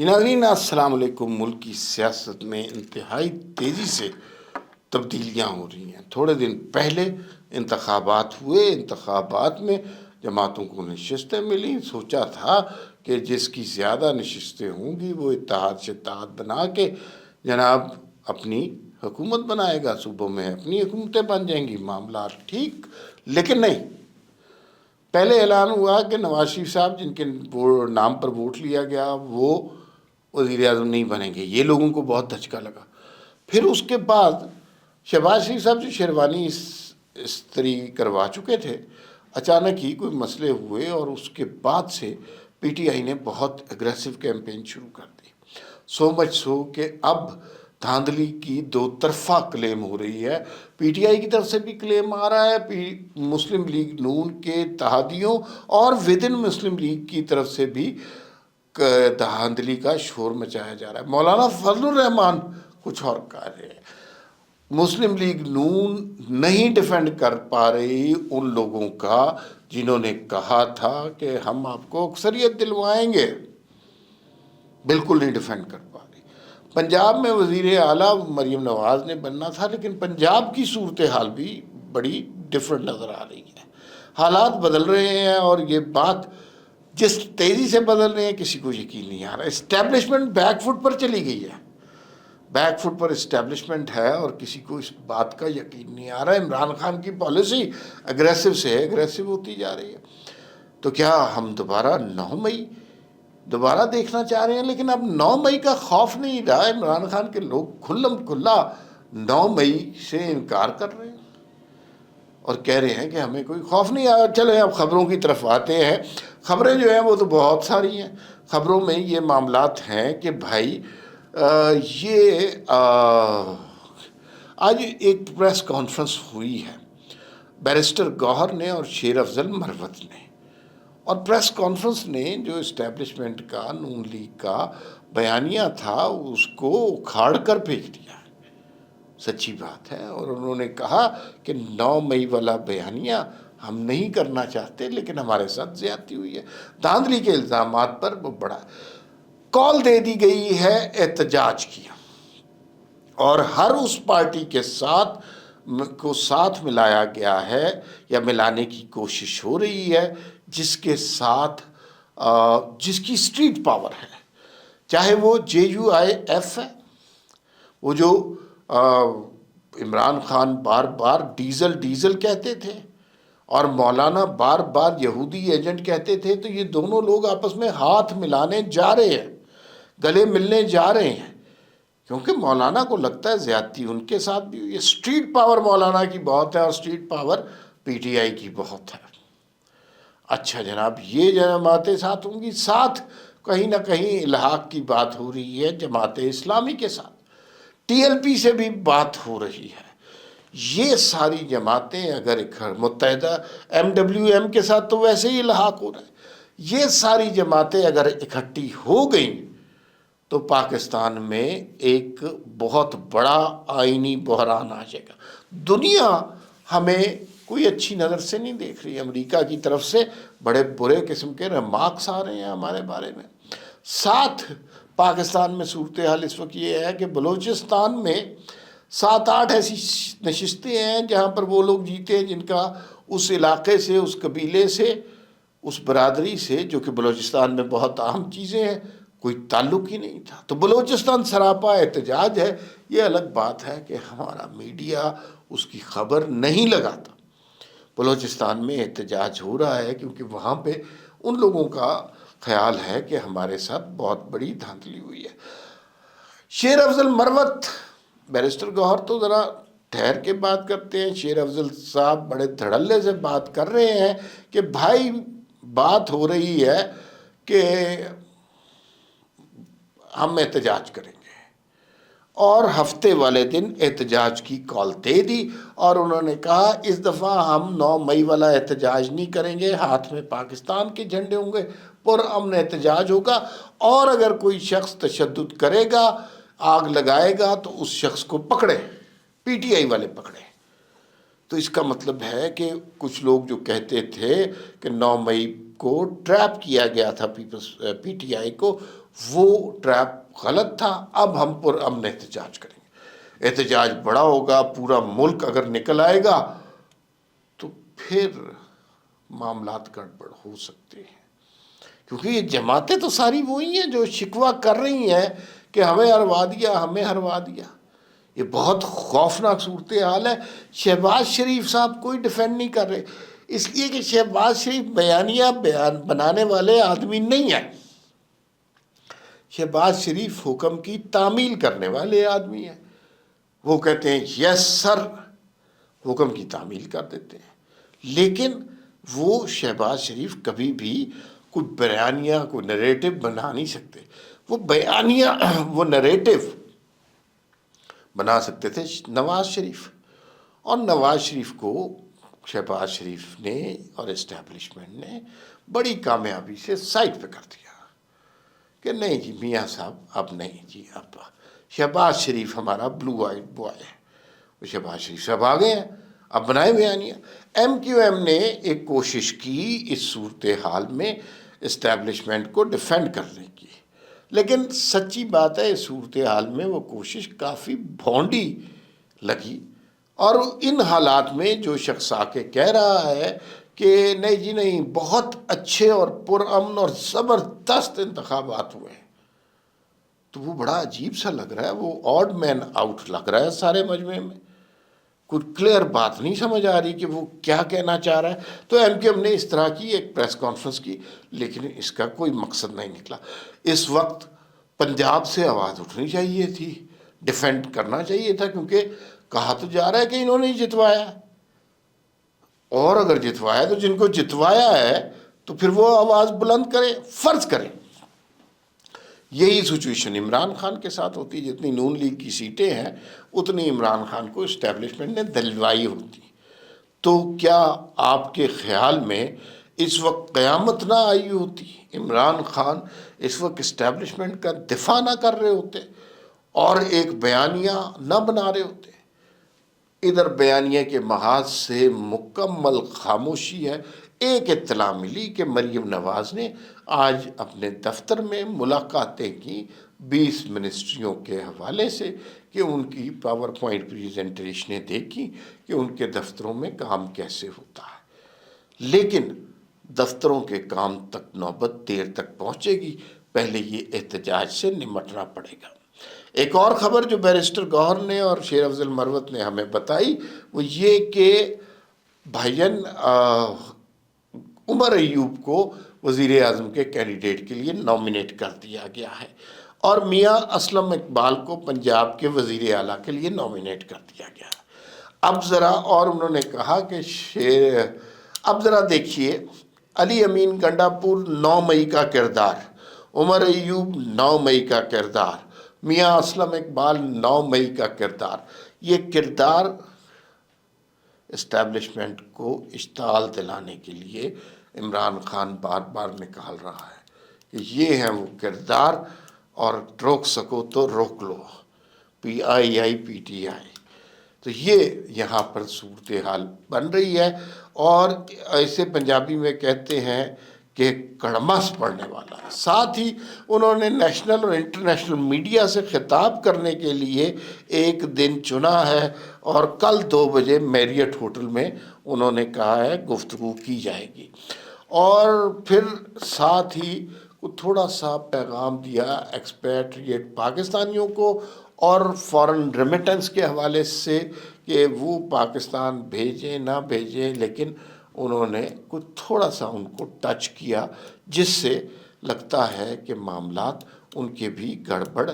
ناظرین السلام علیکم۔ ملک کی سیاست میں انتہائی تیزی سے تبدیلیاں ہو رہی ہیں۔ تھوڑے دن پہلے انتخابات ہوئے، انتخابات میں جماعتوں کو نشستیں ملی۔ سوچا تھا کہ جس کی زیادہ نشستیں ہوں گی وہ اتحاد سے اتحاد بنا کے جناب اپنی حکومت بنائے گا، صوبوں میں اپنی حکومتیں بن جائیں گی، معاملات ٹھیک۔ لیکن نہیں، پہلے اعلان ہوا کہ نواز شریف صاحب جن کے نام پر ووٹ لیا گیا وہ وزیر اعظم نہیں بنیں گے۔ یہ لوگوں کو بہت دھچکا لگا۔ پھر اس کے بعد شہباز شریف صاحب جو شیروانی استری کروا چکے تھے، اچانک ہی کوئی مسئلے ہوئے اور اس کے بعد سے پی ٹی آئی نے بہت اگریسو کیمپین شروع کر دی۔ سو مچ سو کہ اب دھاندلی کی دو طرفہ کلیم ہو رہی ہے۔ پی ٹی آئی کی طرف سے بھی کلیم آ رہا ہے، مسلم لیگ نون کے اتحادیوں اور ودن مسلم لیگ کی طرف سے بھی دھاندلی کا شور مچایا جا رہا ہے۔ مولانا فضل الرحمان کچھ اور کہہ رہے ہیں۔ مسلم لیگ نون نہیں ڈیفینڈ کر پا رہی ان لوگوں کا جنہوں نے کہا تھا کہ ہم آپ کو اکثریت دلوائیں گے، بالکل نہیں ڈیفینڈ کر پا رہی۔ پنجاب میں وزیر اعلیٰ مریم نواز نے بننا تھا، لیکن پنجاب کی صورتحال بھی بڑی ڈفرینٹ نظر آ رہی ہے۔ حالات بدل رہے ہیں اور یہ بات جس تیزی سے بدل رہے ہیں کسی کو یقین نہیں آ رہا۔ اسٹیبلشمنٹ بیک فٹ پر چلی گئی ہے، بیک فٹ پر اسٹیبلشمنٹ ہے اور کسی کو اس بات کا یقین نہیں آ رہا ہے۔ عمران خان کی پالیسی اگریسو سے اگریسو ہوتی جا رہی ہے۔ تو کیا ہم دوبارہ 9 مئی دوبارہ دیکھنا چاہ رہے ہیں؟ لیکن اب 9 مئی کا خوف نہیں رہا۔ عمران خان کے لوگ کھلم کھلا 9 مئی سے انکار کر رہے ہیں اور کہہ رہے ہیں کہ ہمیں کوئی خوف نہیں آیا۔ چلیں اب خبروں کی طرف آتے ہیں۔ خبریں جو ہیں وہ تو بہت ساری ہیں۔ خبروں میں یہ معاملات ہیں کہ بھائی یہ آج ایک پریس کانفرنس ہوئی ہے بیرسٹر گوہر نے اور شیر افضل مروت نے، اور پریس کانفرنس نے جو اسٹیبلشمنٹ کا نون لیگ کا بیانیہ تھا اس کو اکھاڑ کر بھیج دیا۔ سچی بات ہے، اور انہوں نے کہا کہ 9 مئی والا بیانیہ ہم نہیں کرنا چاہتے، لیکن ہمارے ساتھ زیادتی ہوئی ہے۔ دھاندلی کے الزامات پر وہ بڑا کال دے دی گئی ہے احتجاج کی، اور ہر اس پارٹی کے ساتھ ملایا گیا ہے یا ملانے کی کوشش ہو رہی ہے جس کے ساتھ جس کی اسٹریٹ پاور ہے، چاہے وہ JUIF ہے، وہ جو عمران خان بار بار ڈیزل کہتے تھے اور مولانا بار بار یہودی ایجنٹ کہتے تھے، تو یہ دونوں لوگ آپس میں ہاتھ ملانے جا رہے ہیں، گلے ملنے جا رہے ہیں، کیونکہ مولانا کو لگتا ہے زیادتی ان کے ساتھ بھی ہوئی ہے۔ اسٹریٹ پاور مولانا کی بہت ہے اور اسٹریٹ پاور PTI کی بہت ہے۔ اچھا جناب، یہ جماعتیں ساتھ ہوں گی، ساتھ کہیں نہ کہیں الحاق کی بات ہو رہی ہے جماعت اسلامی کے ساتھ، TLP سے بھی بات ہو رہی ہے۔ یہ ساری جماعتیں اگر متحدہ MWM کے ساتھ تو ویسے ہی الحاق ہو رہا ہے، یہ ساری جماعتیں اگر اکٹھی ہو گئیں تو پاکستان میں ایک بہت بڑا آئینی بحران آ جائے گا۔ دنیا ہمیں کوئی اچھی نظر سے نہیں دیکھ رہی۔ امریکہ کی طرف سے بڑے برے قسم کے ریمارکس آ رہے ہیں ہمارے بارے میں۔ ساتھ پاکستان میں صورتحال اس وقت یہ ہے کہ بلوچستان میں 7-8 ایسی نشستیں ہیں جہاں پر وہ لوگ جیتے ہیں جن کا اس علاقے سے، اس قبیلے سے، اس برادری سے، جو کہ بلوچستان میں بہت اہم چیزیں ہیں، کوئی تعلق ہی نہیں تھا۔ تو بلوچستان سراپا احتجاج ہے۔ یہ الگ بات ہے کہ ہمارا میڈیا اس کی خبر نہیں لگاتا۔ بلوچستان میں احتجاج ہو رہا ہے کیونکہ وہاں پہ ان لوگوں کا خیال ہے کہ ہمارے ساتھ بہت بڑی دھاندلی ہوئی ہے۔ شیر افضل مروت، بیرسٹر گوہر تو ذرا ٹھہر کے بات کرتے ہیں، شیر افضل صاحب بڑے دھڑلے سے بات کر رہے ہیں کہ بھائی بات ہو رہی ہے کہ ہم احتجاج کریں گے، اور ہفتے والے دن احتجاج کی کال دے دی، اور انہوں نے کہا اس دفعہ ہم 9 مئی والا احتجاج نہیں کریں گے، ہاتھ میں پاکستان کے جھنڈے ہوں گے، پرامن احتجاج ہوگا، اور اگر کوئی شخص تشدد کرے گا، آگ لگائے گا تو اس شخص کو پکڑے، PTI والے پکڑے۔ تو اس کا مطلب ہے کہ کچھ لوگ جو کہتے تھے کہ 9 مئی کو ٹریپ کیا گیا تھا PTI کو، وہ ٹریپ غلط تھا، اب ہم پرامن احتجاج کریں گے، احتجاج بڑا ہوگا، پورا ملک اگر نکل آئے گا تو پھر معاملات گڑبڑ ہو سکتے ہیں، کیونکہ یہ جماعتیں تو ساری وہی ہیں جو شکوہ کر رہی ہیں کہ ہمیں ہروا دیا، ہمیں ہروا دیا۔ یہ بہت خوفناک صورتحال ہے۔ شہباز شریف صاحب کوئی ڈیفینڈ نہیں کر رہے، اس لیے کہ شہباز شریف بیان بنانے والے آدمی نہیں ہیں، شہباز شریف حکم کی تعمیل کرنے والے آدمی ہیں۔ وہ کہتے ہیں یس سر، حکم کی تعمیل کر دیتے ہیں، لیکن وہ شہباز شریف کبھی بھی کوئی بیانیہ، کوئی نریٹو بنا نہیں سکتے۔ وہ بیانیہ، وہ نریٹو بنا سکتے تھے نواز شریف، اور نواز شریف کو شہباز شریف نے اور اسٹیبلشمنٹ نے بڑی کامیابی سے سائڈ پہ کر دیا کہ نہیں جی میاں صاحب اب نہیں جی، اب شہباز شریف ہمارا بلو آئیڈ بوائے ہے، وہ شہباز شریف صاحب آ گئے ہیں، اب بنائے بیانیہ۔ ایم کیو ایم نے ایک کوشش کی اس صورتحال میں اسٹیبلشمنٹ کو ڈیفینڈ کرنے کی، لیکن سچی بات ہے اس صورتحال میں وہ کوشش کافی بھونڈی لگی، اور ان حالات میں جو شخص آ کے کہہ رہا ہے کہ نہیں جی نہیں بہت اچھے اور پرامن اور زبردست انتخابات ہوئے ہیں، تو وہ بڑا عجیب سا لگ رہا ہے، وہ آڈ مین آؤٹ لگ رہا ہے سارے مجمع میں، کوئی کلیئر بات نہیں سمجھ آ رہی کہ وہ کیا کہنا چاہ رہا ہے۔ تو ایم کیو ایم نے اس طرح کی ایک پریس کانفرنس کی، لیکن اس کا کوئی مقصد نہیں نکلا۔ اس وقت پنجاب سے آواز اٹھنی چاہیے تھی، ڈیفینڈ کرنا چاہیے تھا، کیونکہ کہا تو جا رہا ہے کہ انہوں نے جتوایا، اور اگر جتوایا تو جن کو جتوایا ہے تو پھر وہ آواز بلند کرے، فرض کریں۔ یہی سچویشن عمران خان کے ساتھ ہوتی، جتنی نون لیگ کی سیٹیں ہیں اتنی عمران خان کو اسٹیبلشمنٹ نے دلوائی ہوتی، تو کیا آپ کے خیال میں اس وقت قیامت نہ آئی ہوتی؟ عمران خان اس وقت اسٹیبلشمنٹ کا دفاع نہ کر رہے ہوتے اور ایک بیانیہ نہ بنا رہے ہوتے؟ ادھر بیانیہ کے محاذ سے مکمل خاموشی ہے۔ ایک اطلاع ملی کہ مریم نواز نے آج اپنے دفتر میں ملاقاتیں کی 20 منسٹریوں کے حوالے سے، کہ ان کی پاور پوائنٹ پریزنٹیشنیں دیکھی کہ ان کے دفتروں میں کام کیسے ہوتا ہے، لیکن دفتروں کے کام تک نوبت دیر تک پہنچے گی، پہلے یہ احتجاج سے نمٹنا پڑے گا۔ ایک اور خبر جو بیرسٹر گوہر نے اور شیر افضل مروت نے ہمیں بتائی وہ یہ کہ بھائین عمر ایوب کو وزیر اعظم کے کینڈیڈیٹ کے لیے نامینیٹ کر دیا گیا ہے، اور میاں اسلم اقبال کو پنجاب کے وزیر اعلیٰ کے لیے نامینیٹ کر دیا گیا ہے۔ اب ذرا، اور انہوں نے کہا کہ اب ذرا دیکھیے، علی امین گنڈا پور 9 مئی کا کردار، عمر ایوب 9 مئی کا کردار، میاں اسلم اقبال 9 مئی کا کردار، یہ کردار اسٹیبلشمنٹ کو اشتعال دلانے کے لیے عمران خان بار بار نکال رہا ہے کہ یہ ہیں وہ کردار، اور روک سکو تو روک لو، PII PTI۔ تو یہ یہاں پر صورتحال بن رہی ہے، اور ایسے پنجابی میں کہتے ہیں کہ کڑمس پڑنے والا ہے۔ ساتھ ہی انہوں نے نیشنل اور انٹرنیشنل میڈیا سے خطاب کرنے کے لیے ایک دن چنا ہے، اور کل 2 بجے میریٹ ہوٹل میں انہوں نے کہا ہے گفتگو کی جائے گی، اور پھر ساتھ ہی تھوڑا سا پیغام دیا ایکسپیٹریٹ پاکستانیوں کو اور فارن ریمیٹنس کے حوالے سے کہ وہ پاکستان بھیجیں نہ بھیجیں، لیکن انہوں نے کچھ تھوڑا سا ان کو ٹچ کیا، جس سے لگتا ہے کہ معاملات ان کے بھی گڑبڑ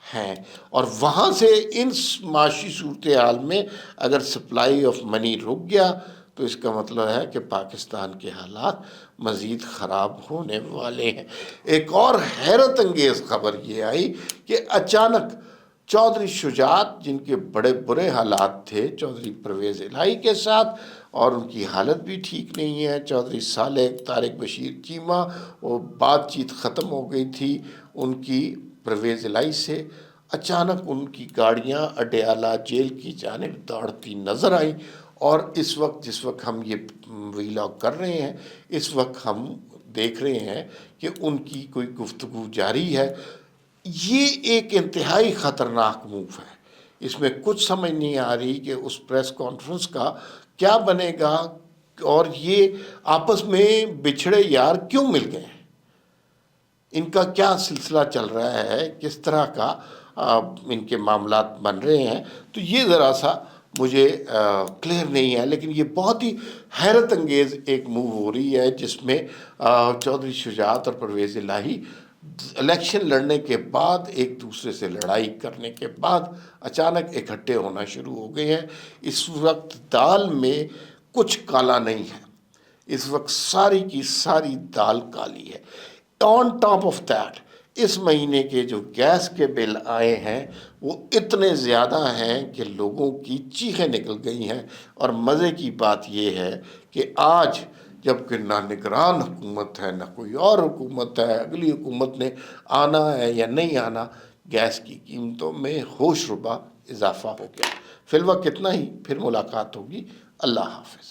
ہیں، اور وہاں سے ان معاشی صورتحال میں اگر سپلائی آف منی رک گیا تو اس کا مطلب ہے کہ پاکستان کے حالات مزید خراب ہونے والے ہیں۔ ایک اور حیرت انگیز خبر یہ آئی کہ اچانک چودھری شجاعت، جن کے بڑے برے حالات تھے چودھری پرویز الہی کے ساتھ، اور ان کی حالت بھی ٹھیک نہیں ہے، چودھری صالح طارق بشیر چیمہ، وہ بات چیت ختم ہو گئی تھی ان کی پرویز الہی سے، اچانک ان کی گاڑیاں اڈیالہ جیل کی جانب دوڑتی نظر آئیں، اور اس وقت جس وقت ہم یہ ویلاگ کر رہے ہیں اس وقت ہم دیکھ رہے ہیں کہ ان کی کوئی گفتگو جاری ہے. یہ ایک انتہائی خطرناک موو ہے. اس میں کچھ سمجھ نہیں آ رہی کہ اس پریس کانفرنس کا کیا بنے گا، اور یہ آپس میں بچھڑے یار کیوں مل گئے ہیں، ان کا کیا سلسلہ چل رہا ہے، کس طرح کا ان کے معاملات بن رہے ہیں. تو یہ ذرا سا مجھے کلیئر نہیں ہے، لیکن یہ بہت ہی حیرت انگیز ایک موو ہو رہی ہے جس میں چودھری شجاعت اور پرویز الہی الیکشن لڑنے کے بعد ایک دوسرے سے لڑائی کرنے کے بعد اچانک اکٹھے ہونا شروع ہو گئے ہیں. اس وقت دال میں کچھ کالا نہیں ہے، اس وقت ساری کی ساری دال کالی ہے. آن ٹاپ آف دیٹ اس مہینے کے جو گیس کے بل آئے ہیں وہ اتنے زیادہ ہیں کہ لوگوں کی چیخیں نکل گئی ہیں. اور مزے کی بات یہ ہے کہ آج جب کہ نہ نگران حکومت ہے نہ کوئی اور حکومت ہے، اگلی حکومت نے آنا ہے یا نہیں آنا، گیس کی قیمتوں میں ہوش ربا اضافہ ہو گیا. فی الوقت اتنا ہی، پھر ملاقات ہوگی. اللہ حافظ.